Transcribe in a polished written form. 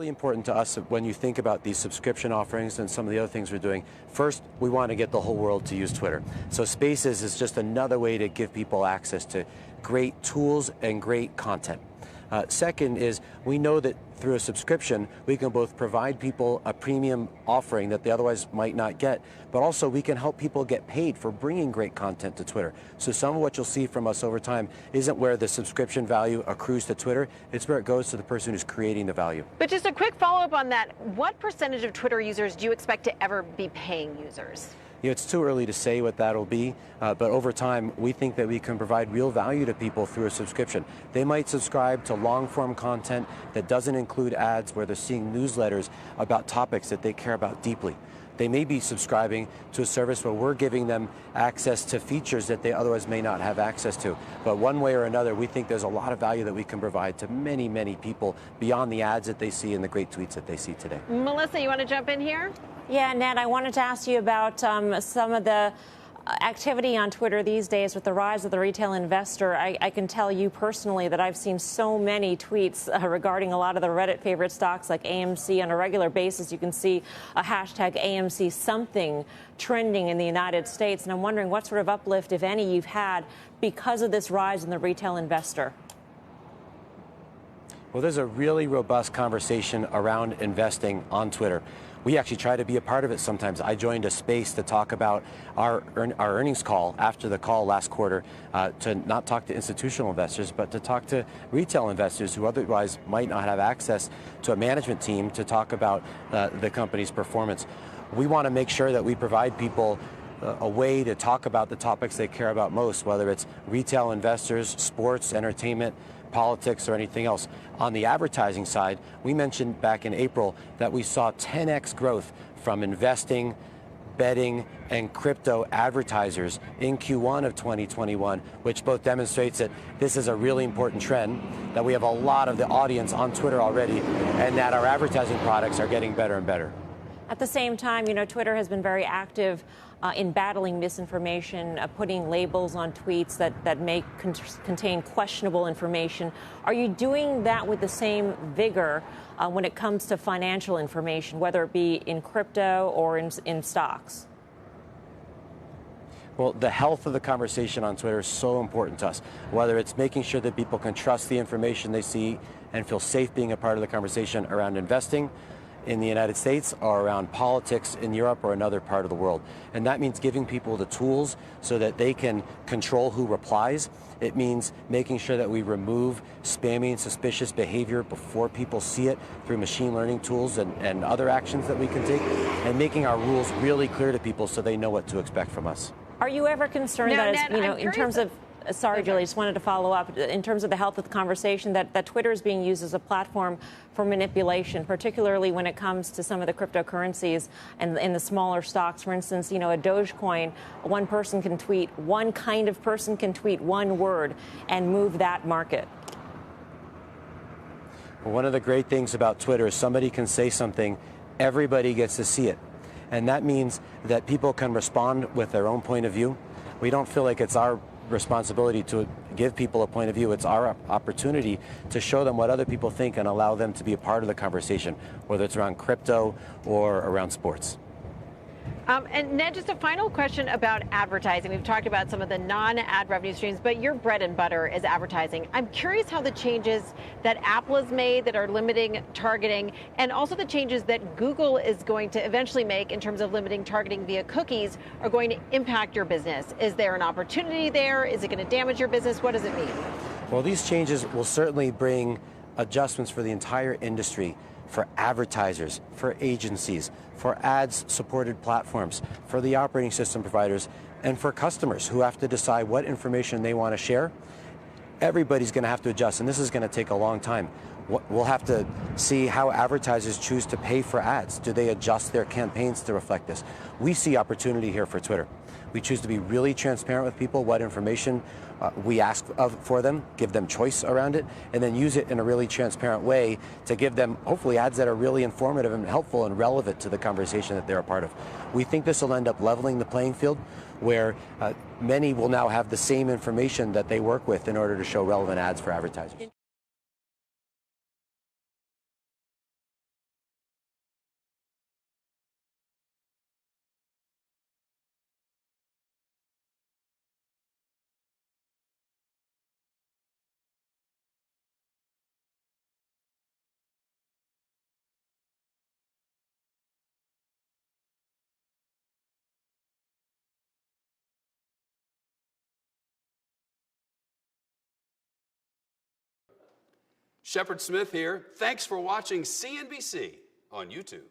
really important to us when you think about these subscription offerings and some of the other things we're doing. First, we want to get the whole world to use Twitter. So Spaces is just another way to give people access to great tools and great content. Second is we know that through a subscription, we can both provide people a premium offering that they otherwise might not get, but also we can help people get paid for bringing great content to Twitter. So some of what you'll see from us over time isn't where the subscription value accrues to Twitter, it's where it goes to the person who's creating the value. But just a quick follow-up on that, what percentage of Twitter users do you expect to ever be paying users? It's too early to say what that'll be, but over time, we think that we can provide real value to people through a subscription. They might subscribe to long-form content that doesn't include ads, where they're seeing newsletters about topics that they care about deeply. They may be subscribing to a service where we're giving them access to features that they otherwise may not have access to. But one way or another, we think there's a lot of value that we can provide to many, many people beyond the ads that they see and the great tweets that they see today. Melissa, you want to jump in here? Yeah, Ned, I wanted to ask you about some of the activity on Twitter these days with the rise of the retail investor. I can tell you personally that I've seen so many tweets regarding a lot of the Reddit favorite stocks like AMC. On a regular basis, you can see a hashtag AMC something trending in the United States. And I'm wondering what sort of uplift, if any, you've had because of this rise in the retail investor. Well, there's a really robust conversation around investing on Twitter. We actually try to be a part of it sometimes. I joined a space to talk about our earnings call after the call last quarter, to not talk to institutional investors, but to talk to retail investors who otherwise might not have access to a management team to talk about the company's performance. We want to make sure that we provide people a way to talk about the topics they care about most, whether it's retail investors, sports, entertainment, politics, or anything else. On the advertising side, we mentioned back in April that we saw 10x growth from investing, betting, and crypto advertisers in Q1 of 2021, which both demonstrates that this is a really important trend, that we have a lot of the audience on Twitter already, and that our advertising products are getting better and better. At the same time, Twitter has been very active in battling misinformation, putting labels on tweets that may contain questionable information. Are you doing that with the same vigor when it comes to financial information, whether it be in crypto or in stocks? Well, the health of the conversation on Twitter is so important to us, whether it's making sure that people can trust the information they see and feel safe being a part of the conversation around investing in the United States or around politics in Europe or another part of the world. And that means giving people the tools so that they can control who replies. It means making sure that we remove spammy and suspicious behavior before people see it through machine learning tools and other actions that we can take, and making our rules really clear to people so they know what to expect from us. Are you ever concerned that, Ned, in terms of sorry, Julie, I just wanted to follow up. In terms of the health of the conversation, that Twitter is being used as a platform for manipulation, particularly when it comes to some of the cryptocurrencies and in the smaller stocks. For instance, a Dogecoin, one kind of person can tweet one word and move that market. Well, one of the great things about Twitter is somebody can say something, everybody gets to see it. And that means that people can respond with their own point of view. We don't feel like it's our responsibility to give people a point of view. It's our opportunity to show them what other people think and allow them to be a part of the conversation, whether it's around crypto or around sports. And Ned, just a final question about advertising. We've talked about some of the non-ad revenue streams, but your bread and butter is advertising. I'm curious how the changes that Apple has made that are limiting targeting, and also the changes that Google is going to eventually make in terms of limiting targeting via cookies, are going to impact your business. Is there an opportunity there? Is it going to damage your business? What does it mean? Well, these changes will certainly bring adjustments for the entire industry, for advertisers, for agencies, for ads-supported platforms, for the operating system providers, and for customers who have to decide what information they want to share. Everybody's going to have to adjust, and this is going to take a long time. We'll have to see how advertisers choose to pay for ads. Do they adjust their campaigns to reflect this? We see opportunity here for Twitter. We choose to be really transparent with people, what information we ask for them, give them choice around it, and then use it in a really transparent way to give them, hopefully, ads that are really informative and helpful and relevant to the conversation that they're a part of. We think this will end up leveling the playing field, where many will now have the same information that they work with in order to show relevant ads for advertisers. Shepard Smith here. Thanks for watching CNBC on YouTube.